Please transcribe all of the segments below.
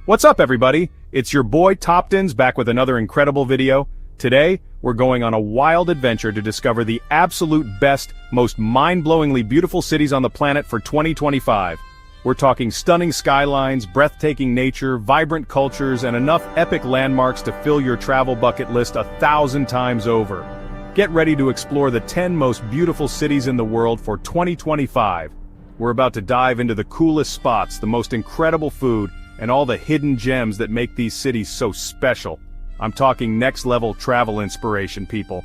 What's up, everybody? It's your boy Toptins back with another incredible video. Today, we're going on a wild adventure to discover the absolute best, most mind-blowingly beautiful cities on the planet for 2025. We're talking stunning skylines, breathtaking nature, vibrant cultures, and enough epic landmarks to fill your travel bucket list 1,000 times over. Get ready to explore the 10 most beautiful cities in the world for 2025. We're about to dive into the coolest spots, the most incredible food, and all the hidden gems that make these cities so special. I'm talking next-level travel inspiration, people.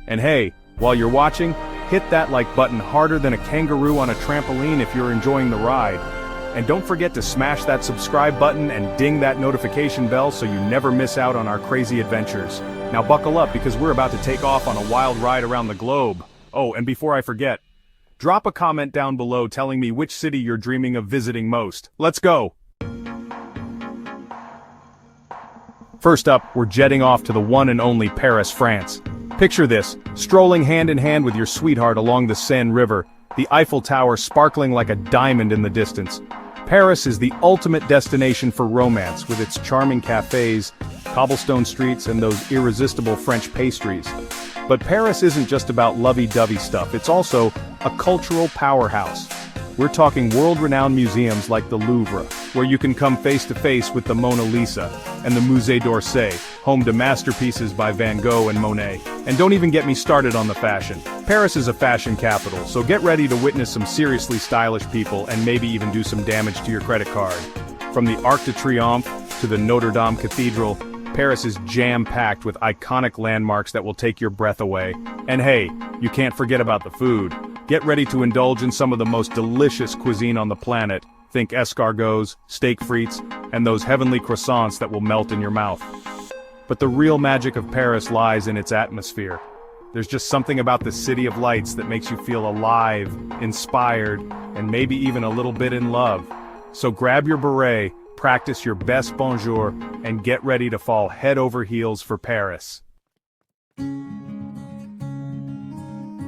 And hey, while you're watching, hit that like button harder than a kangaroo on a trampoline if you're enjoying the ride. And don't forget to smash that subscribe button and ding that notification bell so you never miss out on our crazy adventures. Now buckle up because we're about to take off on a wild ride around the globe. Oh, and before I forget, drop a comment down below telling me which city you're dreaming of visiting most. Let's go! First up, we're jetting off to the one and only Paris, France. Picture this, strolling hand in hand with your sweetheart along the Seine River, the Eiffel Tower sparkling like a diamond in the distance. Paris is the ultimate destination for romance, with its charming cafes, cobblestone streets, and those irresistible French pastries. But Paris isn't just about lovey-dovey stuff, it's also a cultural powerhouse. We're talking world-renowned museums like the Louvre, where you can come face-to-face with the Mona Lisa, and the Musée d'Orsay, home to masterpieces by Van Gogh and Monet. And don't even get me started on the fashion. Paris is a fashion capital, so get ready to witness some seriously stylish people and maybe even do some damage to your credit card. From the Arc de Triomphe to the Notre Dame Cathedral, Paris is jam-packed with iconic landmarks that will take your breath away. And hey, you can't forget about the food. Get ready to indulge in some of the most delicious cuisine on the planet. Think escargots, steak frites, and those heavenly croissants that will melt in your mouth. But the real magic of Paris lies in its atmosphere. There's just something about the City of Lights that makes you feel alive, inspired, and maybe even a little bit in love. So grab your beret, practice your best bonjour, and get ready to fall head over heels for Paris.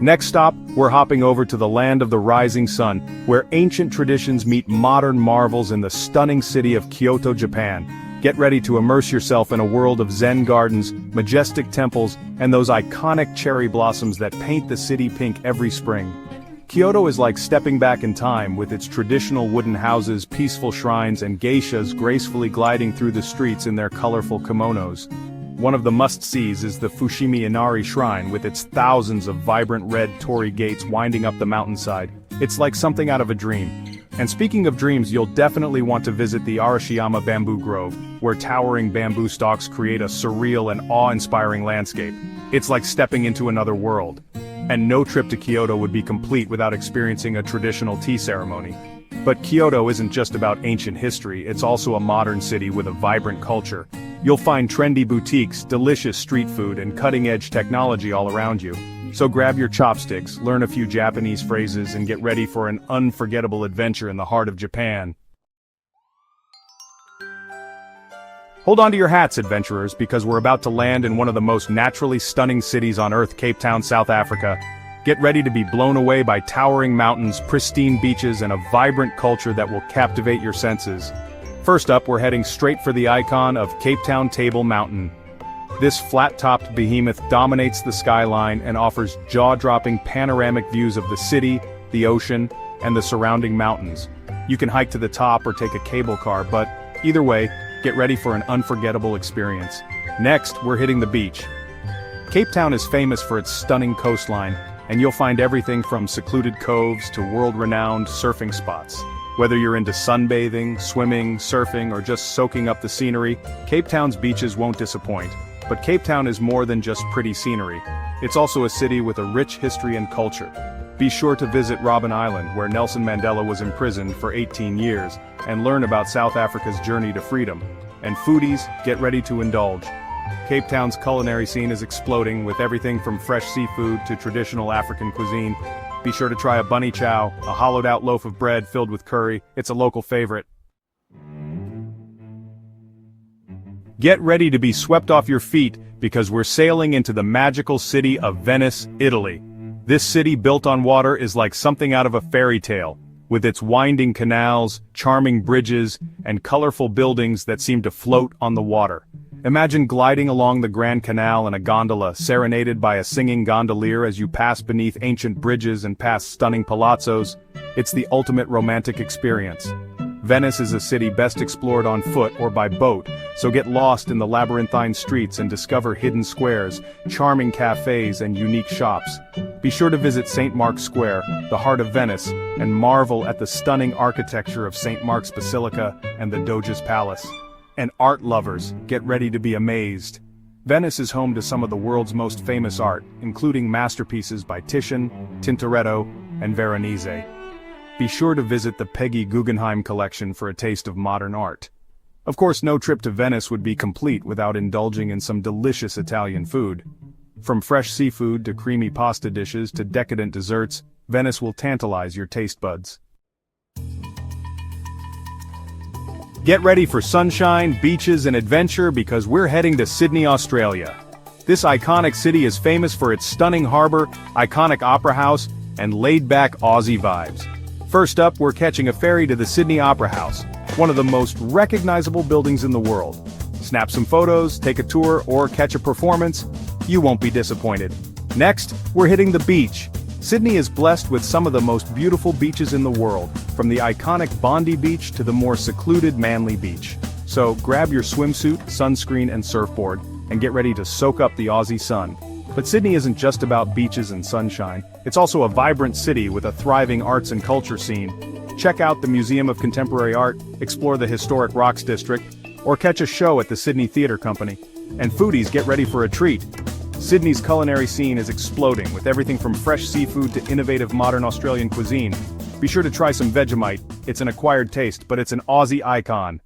Next stop, we're hopping over to the land of the rising sun, where ancient traditions meet modern marvels in the stunning city of Kyoto, Japan. Get ready to immerse yourself in a world of Zen gardens, majestic temples, and those iconic cherry blossoms that paint the city pink every spring. Kyoto is like stepping back in time, with its traditional wooden houses, peaceful shrines, and geishas gracefully gliding through the streets in their colorful kimonos. One of the must-sees is the Fushimi Inari Shrine with its thousands of vibrant red torii gates winding up the mountainside. It's like something out of a dream. And speaking of dreams, you'll definitely want to visit the Arashiyama Bamboo Grove, where towering bamboo stalks create a surreal and awe-inspiring landscape. It's like stepping into another world. And no trip to Kyoto would be complete without experiencing a traditional tea ceremony. But Kyoto isn't just about ancient history, it's also a modern city with a vibrant culture. You'll find trendy boutiques, delicious street food, and cutting-edge technology all around you. So grab your chopsticks, learn a few Japanese phrases, and get ready for an unforgettable adventure in the heart of Japan. Hold on to your hats, adventurers, because we're about to land in one of the most naturally stunning cities on Earth, Cape Town, South Africa. Get ready to be blown away by towering mountains, pristine beaches, and a vibrant culture that will captivate your senses. First up, we're heading straight for the icon of Cape Town Table Mountain. This flat-topped behemoth dominates the skyline and offers jaw-dropping panoramic views of the city, the ocean, and the surrounding mountains. You can hike to the top or take a cable car, but either way, get ready for an unforgettable experience. Next, we're hitting the beach. Cape Town is famous for its stunning coastline, and you'll find everything from secluded coves to world-renowned surfing spots. Whether you're into sunbathing, swimming, surfing, or just soaking up the scenery, Cape Town's beaches won't disappoint. But Cape Town is more than just pretty scenery. It's also a city with a rich history and culture. Be sure to visit Robben Island, where Nelson Mandela was imprisoned for 18 years, and learn about South Africa's journey to freedom. And foodies, get ready to indulge. Cape Town's culinary scene is exploding, with everything from fresh seafood to traditional African cuisine. Be sure to try a bunny chow, a hollowed-out loaf of bread filled with curry. It's a local favorite. Get ready to be swept off your feet, because we're sailing into the magical city of Venice, Italy. This city built on water is like something out of a fairy tale. with its winding canals, charming bridges, and colorful buildings that seem to float on the water. Imagine gliding along the Grand Canal in a gondola, serenaded by a singing gondolier as you pass beneath ancient bridges and past stunning palazzos. It's the ultimate romantic experience. Venice is a city best explored on foot or by boat, so get lost in the labyrinthine streets and discover hidden squares, charming cafes and unique shops. Be sure to visit St. Mark's Square, the heart of Venice, and marvel at the stunning architecture of St. Mark's Basilica and the Doge's Palace. And art lovers, get ready to be amazed. Venice is home to some of the world's most famous art, including masterpieces by Titian, Tintoretto, and Veronese. Be sure to visit the Peggy Guggenheim collection for a taste of modern art. Of course, no trip to Venice would be complete without indulging in some delicious Italian food. From fresh seafood to creamy pasta dishes to decadent desserts, Venice will tantalize your taste buds. Get ready for sunshine, beaches, and adventure because we're heading to Sydney, Australia. This iconic city is famous for its stunning harbor, iconic opera house, and laid-back Aussie vibes. First up, we're catching a ferry to the Sydney Opera House, one of the most recognizable buildings in the world. Snap some photos, take a tour, or catch a performance. You won't be disappointed. Next, we're hitting the beach. Sydney is blessed with some of the most beautiful beaches in the world, from the iconic Bondi Beach to the more secluded Manly Beach. So grab your swimsuit, sunscreen, and surfboard, and get ready to soak up the Aussie sun. But Sydney isn't just about beaches and sunshine, it's also a vibrant city with a thriving arts and culture scene. Check out the Museum of Contemporary Art, explore the historic Rocks District, or catch a show at the Sydney Theatre Company. And foodies, get ready for a treat. Sydney's culinary scene is exploding, with everything from fresh seafood to innovative modern Australian cuisine. Be sure to try some Vegemite. It's an acquired taste, but it's an Aussie icon.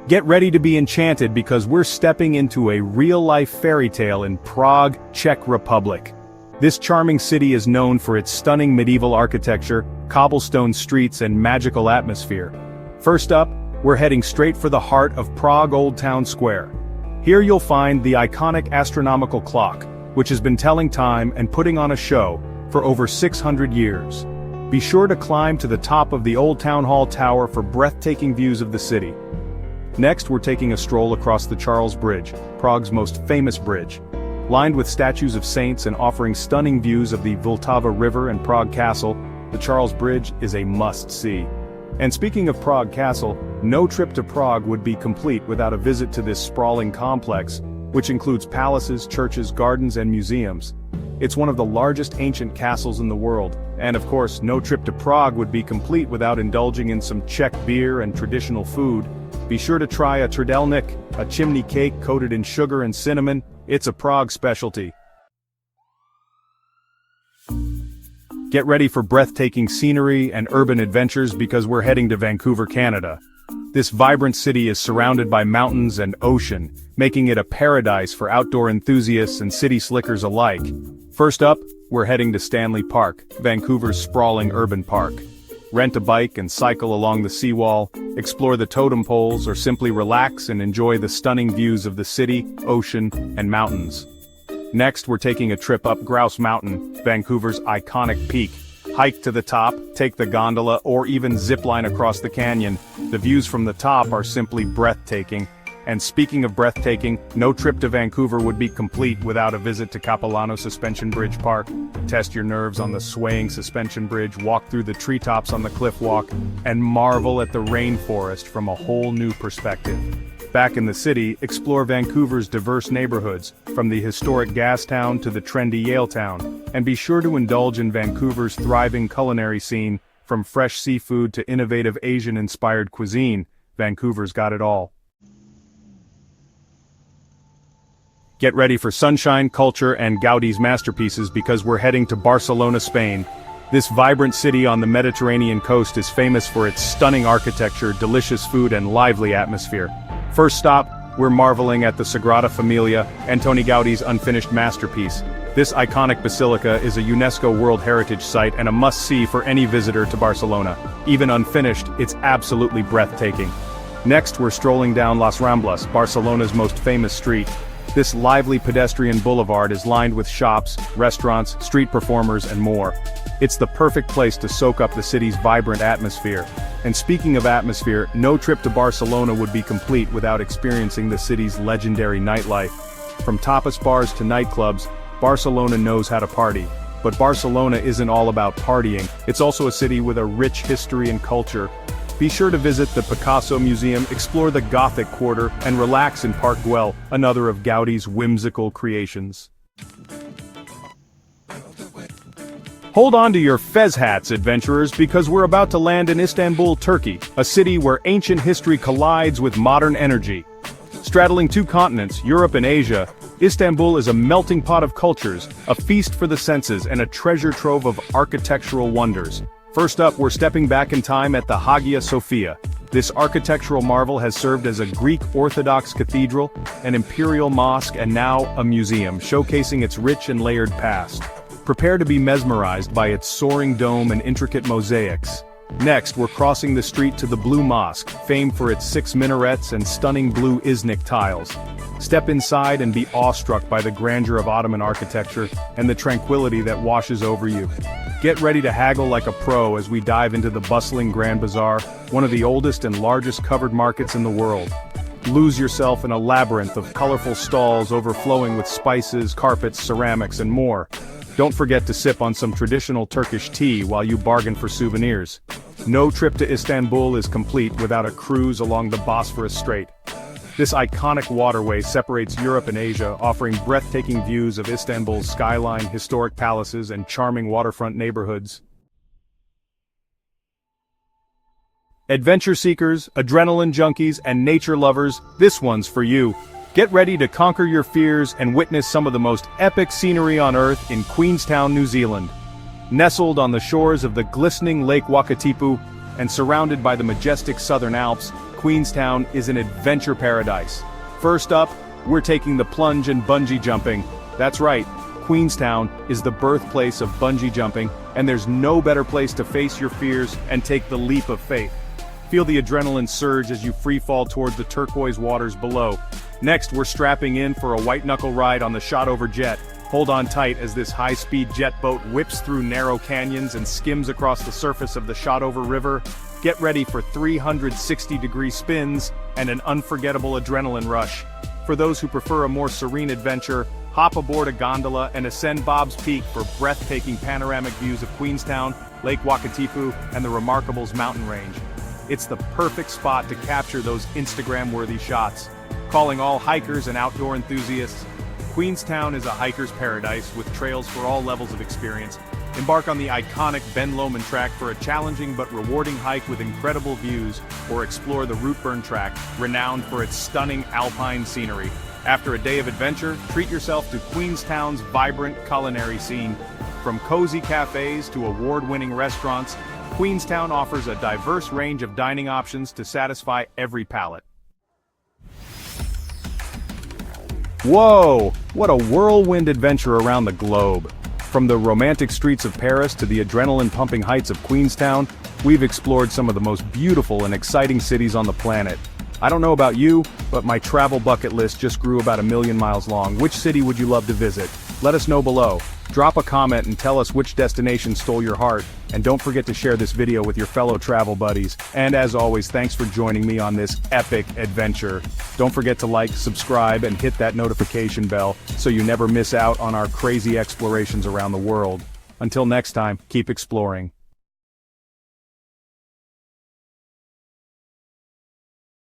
Get ready to be enchanted because we're stepping into a real-life fairy tale in Prague, Czech Republic. This charming city is known for its stunning medieval architecture, cobblestone streets, and magical atmosphere. First up, we're heading straight for the heart of Prague Old Town Square. Here you'll find the iconic astronomical clock, which has been telling time and putting on a show for over 600 years. Be sure to climb to the top of the Old Town Hall Tower for breathtaking views of the city. Next, we're taking a stroll across the Charles Bridge, Prague's most famous bridge. Lined with statues of saints and offering stunning views of the Vltava River and Prague Castle, the Charles Bridge is a must-see. And speaking of Prague Castle, no trip to Prague would be complete without a visit to this sprawling complex, which includes palaces, churches, gardens, and museums. It's one of the largest ancient castles in the world, and of course, no trip to Prague would be complete without indulging in some Czech beer and traditional food. Be sure to try a trdelník, a chimney cake coated in sugar and cinnamon. It's a Prague specialty. Get ready for breathtaking scenery and urban adventures because we're heading to Vancouver, Canada. This vibrant city is surrounded by mountains and ocean, making it a paradise for outdoor enthusiasts and city slickers alike. First up, we're heading to Stanley Park, Vancouver's sprawling urban park. Rent a bike and cycle along the seawall, explore the totem poles, or simply relax and enjoy the stunning views of the city, ocean, and mountains. Next, we're taking a trip up Grouse Mountain, Vancouver's iconic peak. Hike to the top, take the gondola, or even zipline across the canyon. The views from the top are simply breathtaking. And speaking of breathtaking, no trip to Vancouver would be complete without a visit to Capilano Suspension Bridge Park. Test your nerves on the swaying suspension bridge, walk through the treetops on the cliff walk, and marvel at the rainforest from a whole new perspective. Back in the city, explore Vancouver's diverse neighborhoods, from the historic Gastown to the trendy Yaletown, and be sure to indulge in Vancouver's thriving culinary scene, from fresh seafood to innovative Asian-inspired cuisine. Vancouver's got it all. Get ready for sunshine, culture, and Gaudi's masterpieces because we're heading to Barcelona, Spain. This vibrant city on the Mediterranean coast is famous for its stunning architecture, delicious food, and lively atmosphere. First stop, we're marveling at the Sagrada Familia, Antoni Gaudi's unfinished masterpiece. This iconic basilica is a UNESCO World Heritage Site and a must-see for any visitor to Barcelona. Even unfinished, it's absolutely breathtaking. Next, we're strolling down Las Ramblas, Barcelona's most famous street. This lively pedestrian boulevard is lined with shops, restaurants, street performers, and more. It's the perfect place to soak up the city's vibrant atmosphere. And speaking of atmosphere, no trip to Barcelona would be complete without experiencing the city's legendary nightlife. From tapas bars to nightclubs, Barcelona knows how to party. But Barcelona isn't all about partying, it's also a city with a rich history and culture. Be sure to visit the Picasso Museum, explore the Gothic Quarter, and relax in Park Güell, another of Gaudi's whimsical creations. Hold on to your fez hats, adventurers, because we're about to land in Istanbul, Turkey, a city where ancient history collides with modern energy. Straddling two continents, Europe and Asia, Istanbul is a melting pot of cultures, a feast for the senses, and a treasure trove of architectural wonders. First up, we're stepping back in time at the Hagia Sophia. This architectural marvel has served as a Greek Orthodox cathedral, an imperial mosque, and now a museum, showcasing its rich and layered past. Prepare to be mesmerized by its soaring dome and intricate mosaics. Next, we're crossing the street to the Blue Mosque, famed for its 6 minarets and stunning blue Iznik tiles. Step inside and be awestruck by the grandeur of Ottoman architecture and the tranquility that washes over you. Get ready to haggle like a pro as we dive into the bustling Grand Bazaar, one of the oldest and largest covered markets in the world. Lose yourself in a labyrinth of colorful stalls overflowing with spices, carpets, ceramics, and more. Don't forget to sip on some traditional Turkish tea while you bargain for souvenirs. No trip to Istanbul is complete without a cruise along the Bosphorus Strait. This iconic waterway separates Europe and Asia, offering breathtaking views of Istanbul's skyline, historic palaces, and charming waterfront neighborhoods. Adventure seekers, adrenaline junkies, and nature lovers, this one's for you. Get ready to conquer your fears and witness some of the most epic scenery on Earth in Queenstown, New Zealand. Nestled on the shores of the glistening Lake Wakatipu and surrounded by the majestic Southern Alps, Queenstown is an adventure paradise. First up, we're taking the plunge and bungee jumping. That's right, Queenstown is the birthplace of bungee jumping, and there's no better place to face your fears and take the leap of faith. Feel the adrenaline surge as you free fall towards the turquoise waters below. Next, we're strapping in for a white-knuckle ride on the Shotover Jet. Hold on tight as this high-speed jet boat whips through narrow canyons and skims across the surface of the Shotover River. Get ready for 360-degree spins and an unforgettable adrenaline rush. For those who prefer a more serene adventure, hop aboard a gondola and ascend Bob's Peak for breathtaking panoramic views of Queenstown, Lake Wakatipu, and the Remarkables mountain range. It's the perfect spot to capture those Instagram-worthy shots. Calling all hikers and outdoor enthusiasts, Queenstown is a hiker's paradise with trails for all levels of experience. Embark on the iconic Ben Lomond track for a challenging but rewarding hike with incredible views, or explore the Rootburn track, renowned for its stunning alpine scenery. After a day of adventure, treat yourself to Queenstown's vibrant culinary scene. From cozy cafes to award-winning restaurants, Queenstown offers a diverse range of dining options to satisfy every palate. Whoa! What a whirlwind adventure around the globe. From the romantic streets of Paris to the adrenaline-pumping heights of Queenstown, we've explored some of the most beautiful and exciting cities on the planet. I don't know about you, but my travel bucket list just grew about 1,000,000 miles long. Which city would you love to visit? Let us know below. Drop a comment and tell us which destination stole your heart, and don't forget to share this video with your fellow travel buddies. And as always, thanks for joining me on this epic adventure. Don't forget to like, subscribe, and hit that notification bell so you never miss out on our crazy explorations around the world. Until next time, keep exploring.